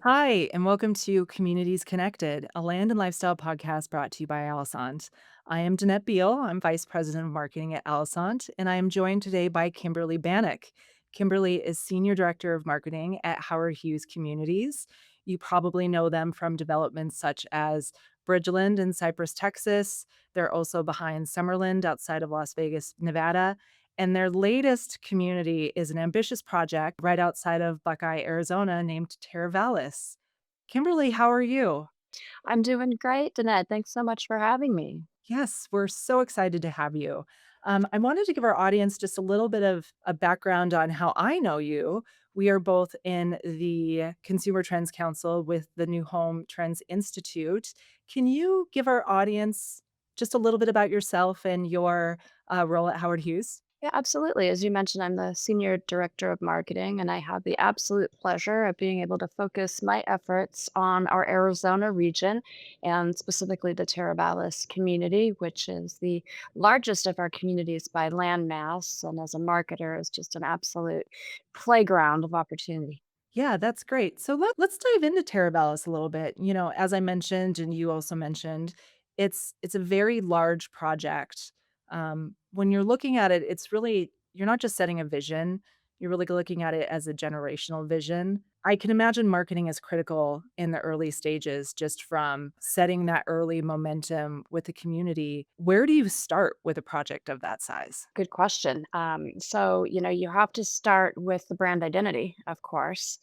Hi, and welcome to Communities Connected, a land and lifestyle podcast brought to you by Alisant. I am Danette Beal. I'm Vice President of Marketing at Alisant, and I am joined today by Kimberly Banach. Kimberly is Senior Director of Marketing at Howard Hughes Communities. You probably know them from developments such as Bridgeland in Cypress, Texas. They're also behind Summerland outside of Las Vegas, Nevada. And their latest community is an ambitious project right outside of Buckeye, Arizona, named Teravalis. Kimberly, how are you? I'm doing great, Danette. Thanks so much for having me. Yes, we're so excited to have you. I wanted to give our audience just a little bit of a background on how I know you. We are both in the Consumer Trends Council with the New Home Trends Institute. Can you give our audience just a little bit about yourself and your role at Howard Hughes? Yeah, absolutely. As you mentioned, I'm the Senior Director of Marketing, and I have the absolute pleasure of being able to focus my efforts on our Arizona region and specifically the Teravalis community, which is the largest of our communities by land mass. And as a marketer, is just an absolute playground of opportunity. Yeah, that's great. So let's dive into Terabellus a little bit. You know, as I mentioned, and you also mentioned, it's a very large project. When you're looking at it, it's really you're not just setting a vision, you're really looking at it as a generational vision. I can imagine marketing is critical in the early stages, just from setting that early momentum with the community. Where do you start with a project of that size? Good question. You have to start with the brand identity, of course.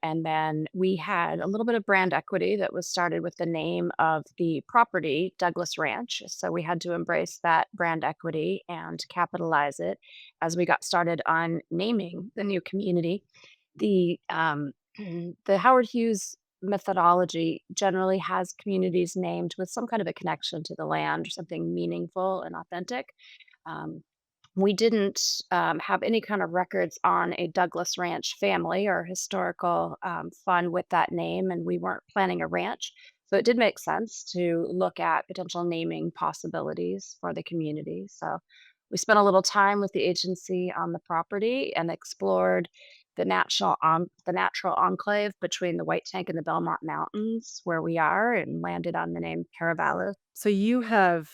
And then we had a little bit of brand equity that was started with the name of the property, Douglas Ranch. So we had to embrace that brand equity and capitalize it as we got started on naming the new community. The the Howard Hughes methodology generally has communities named with some kind of a connection to the land or something meaningful and authentic. Um, we didn't have any kind of records on a Douglas Ranch family or historical fund with that name, and we weren't planning a ranch. So it did make sense to look at potential naming possibilities for the community. So we spent a little time with the agency on the property and explored the natural enclave between the White Tank and the Belmont Mountains, where we are, and landed on the name Teravalis. So you have,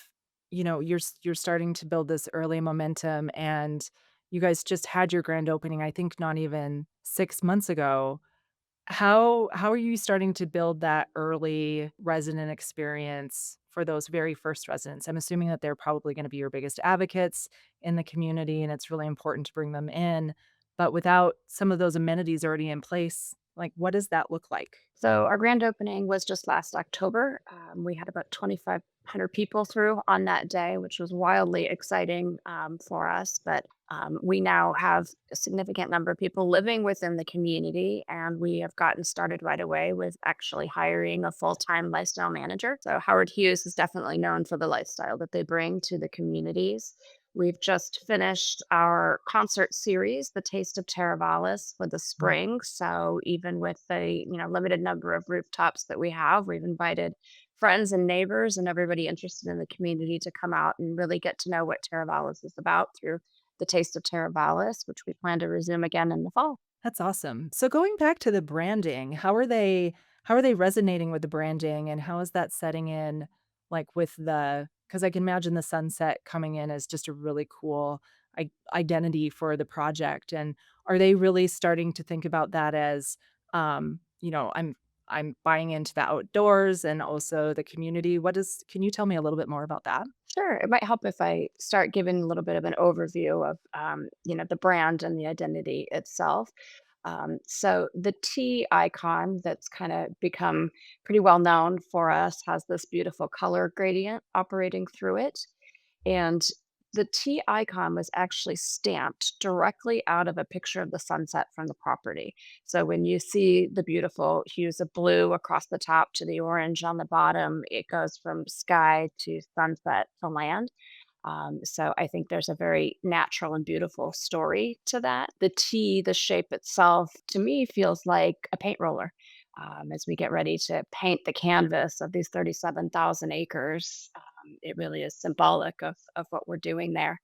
you're starting to build this early momentum, and you guys just had your grand opening, I think not even 6 months ago. How are you starting to build that early resident experience for those very first residents? I'm assuming that they're probably gonna be your biggest advocates in the community, and it's really important to bring them in, but without some of those amenities already in place, like, what does that look like? So our grand opening was just last October. We had about 2,500 people through on that day, which was wildly exciting for us. But we now have a significant number of people living within the community, and we have gotten started right away with actually hiring a full-time lifestyle manager. So Howard Hughes is definitely known for the lifestyle that they bring to the communities. We've just finished our concert series, The Taste of Teravalis, for the spring. So even with the limited number of rooftops that we have, we've invited friends and neighbors and everybody interested in the community to come out and really get to know what Teravalis is about through The Taste of Teravalis, which we plan to resume again in the fall. That's awesome. So going back to the branding, how are they resonating with the branding, and how is that setting in, like, with the? Because I can imagine the sunset coming in as just a really cool identity for the project, and are they really starting to think about that as, I'm buying into the outdoors and also the community? Can you tell me a little bit more about that? Sure, it might help if I start giving a little bit of an overview of the brand and the identity itself. So the T icon that's kind of become pretty well known for us has this beautiful color gradient operating through it. And the T icon was actually stamped directly out of a picture of the sunset from the property. So when you see the beautiful hues of blue across the top to the orange on the bottom, it goes from sky to sunset to land. So I think there's a very natural and beautiful story to that. The T, the shape itself, to me feels like a paint roller. as we get ready to paint the canvas of these 37,000 acres. It really is symbolic of what we're doing there.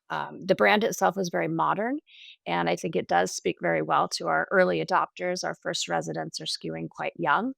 The brand itself is very modern, and I think it does speak very well to our early adopters. Our first residents are skewing quite young.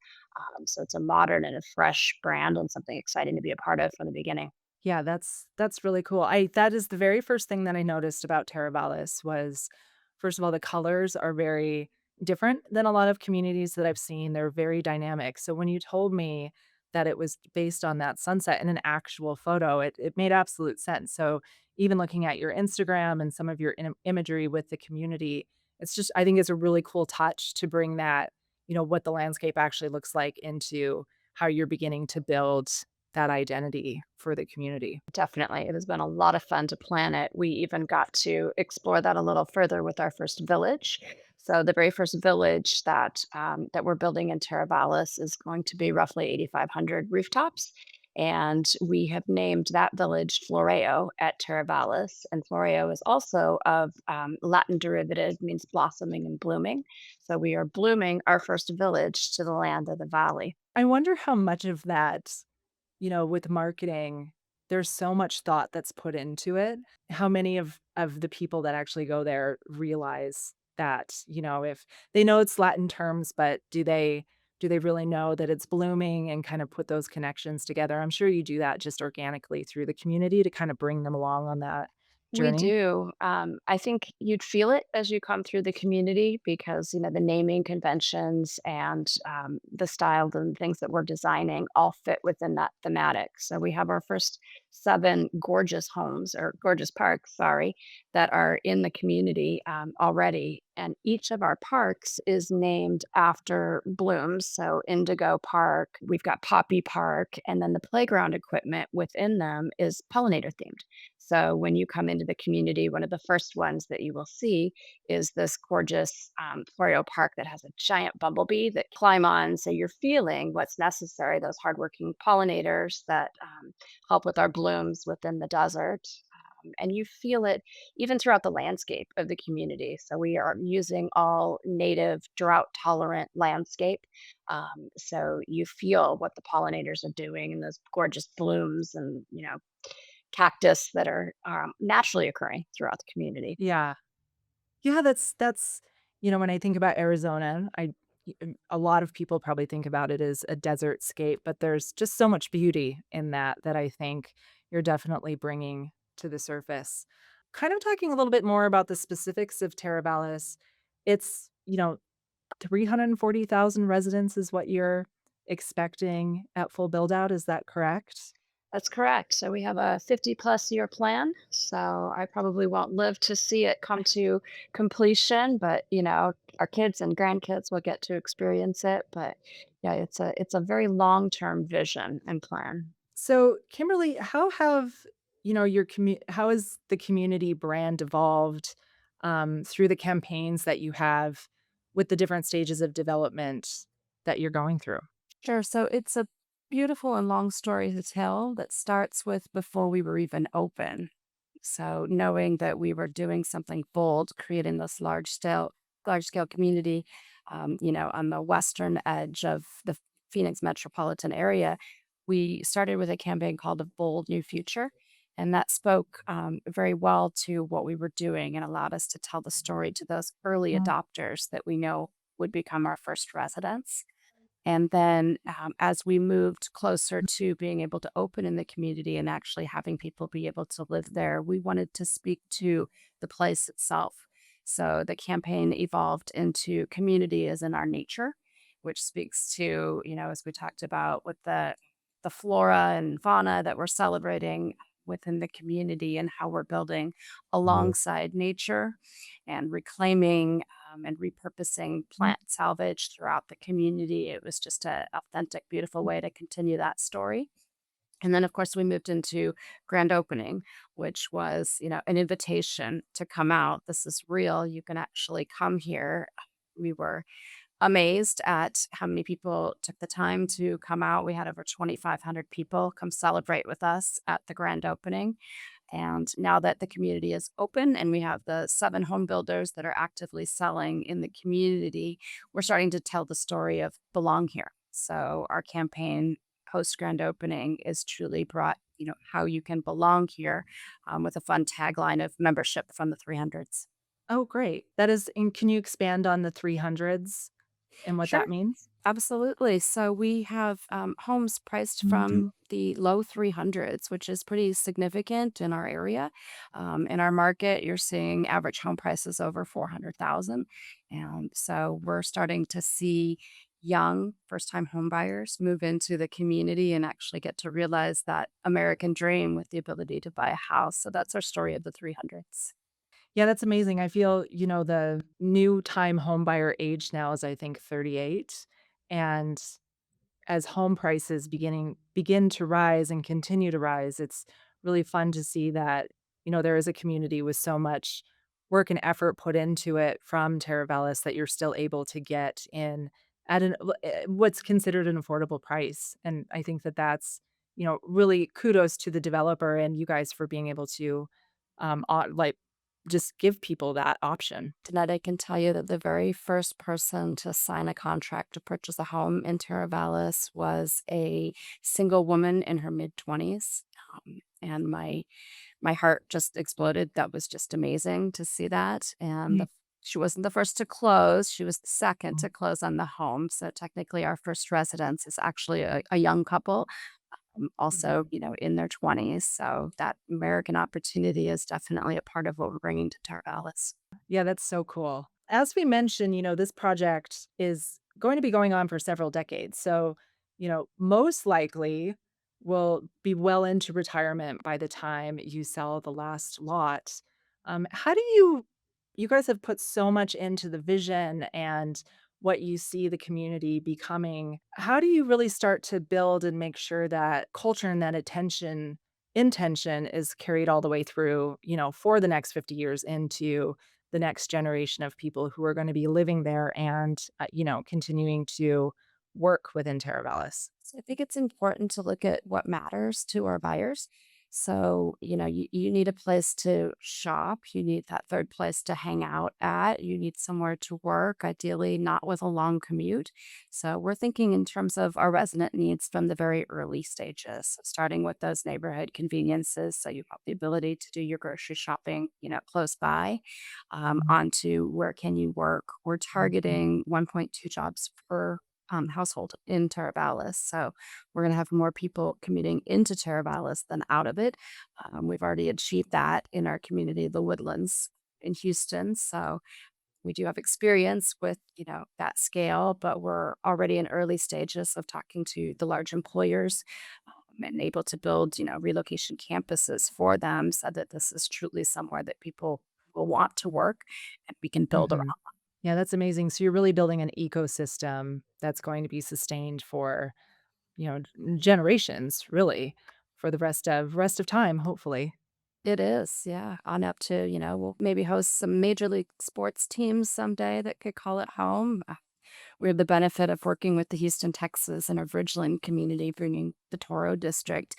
So it's a modern and a fresh brand and something exciting to be a part of from the beginning. Yeah, that's really cool. I That is the very first thing that I noticed about Teravalis was, first of all, the colors are very different than a lot of communities that I've seen. They're very dynamic. So when you told me that it was based on that sunset in an actual photo, it made absolute sense. So even looking at your Instagram and some of your imagery with the community, it's just I think it's a really cool touch to bring that, what the landscape actually looks like into how you're beginning to build that identity for the community. Definitely. It has been a lot of fun to plan it. We even got to explore that a little further with our first village. So the very first village that we're building in Teravalis is going to be roughly 8,500 rooftops, and we have named that village Floreo at Teravalis. And Floreo is also of Latin derivative, means blossoming and blooming. So we are blooming our first village to the land of the valley. I wonder how much of that, with marketing, there's so much thought that's put into it. How many of the people that actually go there realize that, if they know it's Latin terms, but do they really know that it's blooming and kind of put those connections together? I'm sure you do that just organically through the community to kind of bring them along on that We journey. do. I think you'd feel it as you come through the community because, the naming conventions and the style and things that we're designing all fit within that thematic. So we have our first 7 gorgeous homes or gorgeous parks, sorry, that are in the community already. And each of our parks is named after blooms. So Indigo Park, we've got Poppy Park, and then the playground equipment within them is pollinator themed. So when you come into the community, one of the first ones that you will see is this gorgeous Floreo park that has a giant bumblebee that climb on. So you're feeling what's necessary, those hardworking pollinators that help with our blooms within the desert. And you feel it even throughout the landscape of the community. So we are using all native, drought tolerant landscape. So you feel what the pollinators are doing and those gorgeous blooms and, cactus that are naturally occurring throughout the community. Yeah. Yeah, that's when I think about Arizona, a lot of people probably think about it as a desert scape, but there's just so much beauty in that I think you're definitely bringing to the surface. Kind of talking a little bit more about the specifics of Teravalis, it's, 340,000 residents is what you're expecting at full build out, is that correct? That's correct. So we have a 50 plus year plan. So I probably won't live to see it come to completion, but our kids and grandkids will get to experience it. But yeah, it's a very long-term vision and plan. So, Kimberly, how has the community brand evolved through the campaigns that you have with the different stages of development that you're going through? Sure. So it's a beautiful and long story to tell that starts with before we were even open. So knowing that we were doing something bold, creating this large scale community, on the western edge of the Phoenix metropolitan area, we started with a campaign called A Bold New Future. And that spoke very well to what we were doing and allowed us to tell the story to those early Mm. adopters that we know would become our first residents. And then, as we moved closer to being able to open in the community and actually having people be able to live there, we wanted to speak to the place itself. So the campaign evolved into community as in our nature, which speaks to, as we talked about with the flora and fauna that we're celebrating within the community and how we're building alongside nature and reclaiming and repurposing Mm. plant salvage throughout the community. It was just a authentic, beautiful way to continue that story. And then, of course, we moved into grand opening, which was, an invitation to come out. This is real. You can actually come here. We were amazed at how many people took the time to come out. We had over 2,500 people come celebrate with us at the grand opening. And now that the community is open and we have the 7 home builders that are actively selling in the community, we're starting to tell the story of belong here. So our campaign post grand opening is truly brought, how you can belong here, with a fun tagline of membership from the 300s. Oh, great. That is and can you expand on the 300s and what Sure. that means? Absolutely. So we have homes priced from the low 300s, which is pretty significant in our area. In our market, you're seeing average home prices over 400,000, and so we're starting to see young first-time home buyers move into the community and actually get to realize that American dream with the ability to buy a house. So that's our story of the 300s. Yeah, that's amazing. I feel, the new time home buyer age now is, I think, 38, and as home prices begin to rise and continue to rise, it's really fun to see that, there is a community with so much work and effort put into it from Teravalis that you're still able to get in at what's considered an affordable price, and I think that that's, really kudos to the developer and you guys for being able to, like, just give people that option. That I can tell you that the very first person to sign a contract to purchase a home in Teravalis was a single woman in her mid-20s, and my heart just exploded. That was just amazing to see that, and she wasn't the first to close, she was the second to close on the home, so technically our first residence is actually a young couple, also, in their 20s, so that American opportunity is definitely a part of what we're bringing to Teravalis. Yeah, that's so cool. As we mentioned, this project is going to be going on for several decades. So, most likely will be well into retirement by the time you sell the last lot. How do you guys have put so much into the vision and what you see the community becoming? How do you really start to build and make sure that culture and that intention is carried all the way through, for the next 50 years into the next generation of people who are gonna be living there and, continuing to work within Teravalis. So I think it's important to look at what matters to our buyers. So, you need a place to shop. You need that third place to hang out at. You need somewhere to work, ideally not with a long commute. So we're thinking in terms of our resident needs from the very early stages, so starting with those neighborhood conveniences. So you have the ability to do your grocery shopping, close by, onto where can you work. We're targeting 1.2 jobs per household in Teravalis. So we're going to have more people commuting into Teravalis than out of it. We've already achieved that in our community, the Woodlands in Houston. So we do have experience with, that scale, but we're already in early stages of talking to the large employers, and able to build, relocation campuses for them so that this is truly somewhere that people will want to work and we can build around. Mhm. Yeah, that's amazing. So you're really building an ecosystem that's going to be sustained for, generations, really, for the rest of time, hopefully. It is, yeah, on up to, we'll maybe host some major league sports teams someday that could call it home. We have the benefit of working with the Houston, Texas, and our Bridgeland community, bringing the Toro district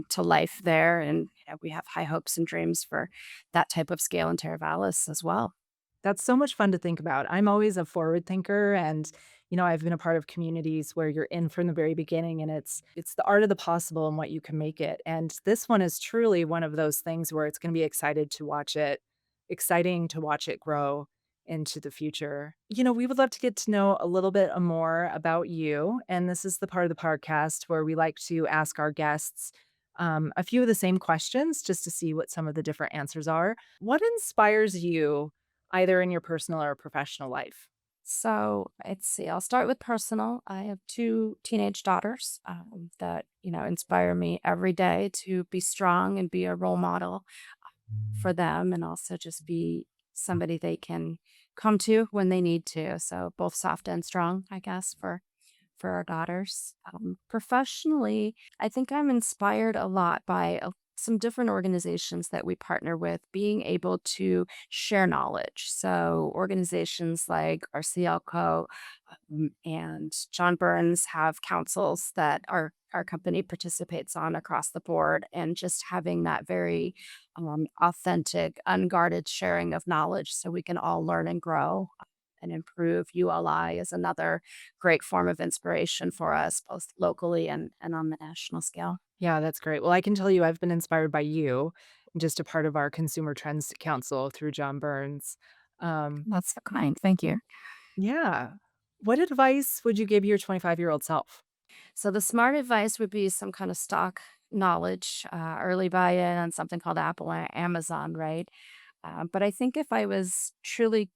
to life there. And we have high hopes and dreams for that type of scale in Teravalis as well. That's so much fun to think about. I'm always a forward thinker and, I've been a part of communities where you're in from the very beginning and it's the art of the possible and what you can make it. And this one is truly one of those things where it's going to be exciting to watch it grow into the future. We would love to get to know a little bit more about you. And this is the part of the podcast where we like to ask our guests a few of the same questions just to see what some of the different answers are. What inspires you either in your personal or professional life? So let's see, I'll start with personal. I have two teenage daughters that, inspire me every day to be strong and be a role model for them and also just be somebody they can come to when they need to. So both soft and strong, I guess, for our daughters. Professionally, I think I'm inspired a lot by some different organizations that we partner with being able to share knowledge. So organizations like RCLCO and John Burns have councils that our company participates on across the board, and just having that very authentic, unguarded sharing of knowledge so we can all learn and grow and improve. ULI is another great form of inspiration for us, both locally and on the national scale. Yeah, that's great. Well, I can tell you I've been inspired by you, just a part of our Consumer Trends Council through John Burns. Um, That's so kind. Thank you. yeah. What advice would you give your 25-year-old self? So the smart advice would be some kind of stock knowledge, early buy-in on something called Apple or Amazon, right? But I think if I was truly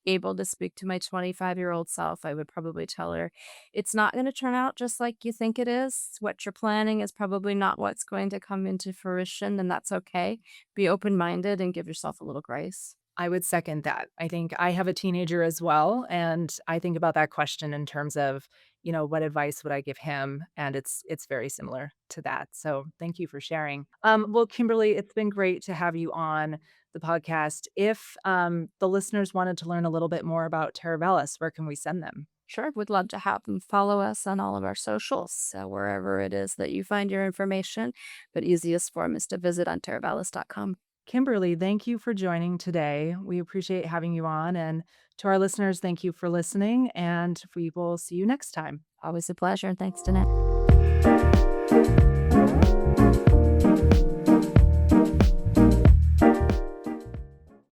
able to speak to my 25-year-old self, I would probably tell her it's not going to turn out just like you think it is. What you're planning is probably not what's going to come into fruition, and that's okay. Be open-minded and give yourself a little grace. I would second that. I think I have a teenager as well, and I think about that question in terms of, what advice would I give him? And it's very similar to that. So thank you for sharing. Well, Kimberly, it's been great to have you on the podcast. If the listeners wanted to learn a little bit more about Teravalis, where can we send them? Sure, would love to have them follow us on all of our socials, so wherever it is that you find your information. But easiest form is to visit on teravalis.com. Kimberly, thank you for joining today. We appreciate having you on. And to our listeners, thank you for listening. And we will see you next time. Always a pleasure, and thanks, Danette.